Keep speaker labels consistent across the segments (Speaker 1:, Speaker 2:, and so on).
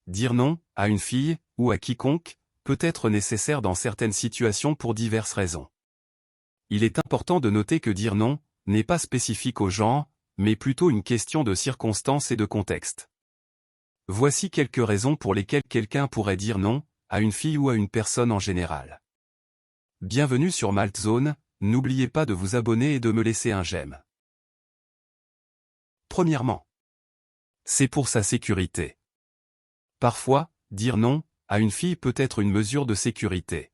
Speaker 1: dire non à une fille, ou à quiconque, peut être nécessaire dans certaines situations pour diverses raisons. Il est important de noter que dire non n'est pas spécifique au genre, mais plutôt une question de circonstances et de contexte. Voici quelques raisons pour lesquelles quelqu'un pourrait dire non à une fille ou à une personne en général. Bienvenue sur Maltzone, n'oubliez pas de vous abonner et de me laisser un j'aime. Premièrement, c'est pour sa sécurité. Parfois, dire non à une fille peut être une mesure de sécurité.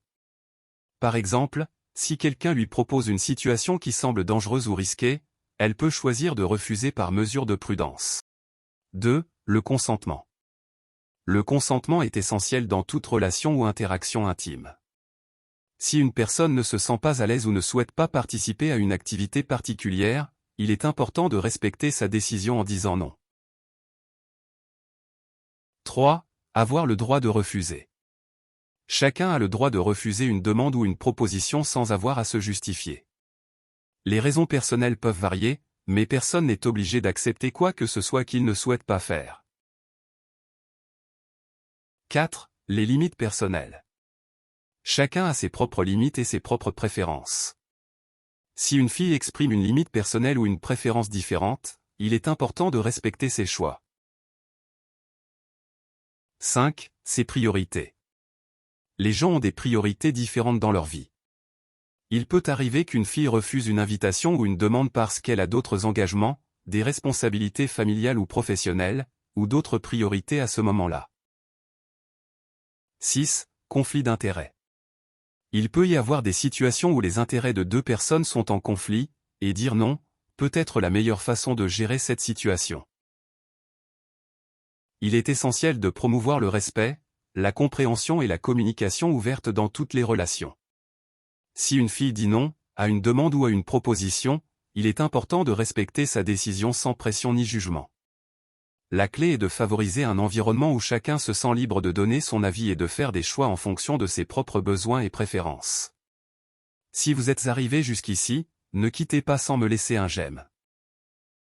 Speaker 1: Par exemple, si quelqu'un lui propose une situation qui semble dangereuse ou risquée, elle peut choisir de refuser par mesure de prudence. 2. Le consentement. Le consentement est essentiel dans toute relation ou interaction intime. Si une personne ne se sent pas à l'aise ou ne souhaite pas participer à une activité particulière, il est important de respecter sa décision en disant non. 3. Avoir le droit de refuser. Chacun a le droit de refuser une demande ou une proposition sans avoir à se justifier. Les raisons personnelles peuvent varier, mais personne n'est obligé d'accepter quoi que ce soit qu'il ne souhaite pas faire. 4. Les limites personnelles. Chacun a ses propres limites et ses propres préférences. Si une fille exprime une limite personnelle ou une préférence différente, il est important de respecter ses choix. 5. Ses priorités. Les gens ont des priorités différentes dans leur vie. Il peut arriver qu'une fille refuse une invitation ou une demande parce qu'elle a d'autres engagements, des responsabilités familiales ou professionnelles, ou d'autres priorités à ce moment-là. 6. Conflit d'intérêts. Il peut y avoir des situations où les intérêts de deux personnes sont en conflit, et dire non peut être la meilleure façon de gérer cette situation. Il est essentiel de promouvoir le respect, la compréhension et la communication ouverte dans toutes les relations. Si une fille dit non à une demande ou à une proposition, il est important de respecter sa décision sans pression ni jugement. La clé est de favoriser un environnement où chacun se sent libre de donner son avis et de faire des choix en fonction de ses propres besoins et préférences. Si vous êtes arrivé jusqu'ici, ne quittez pas sans me laisser un j'aime.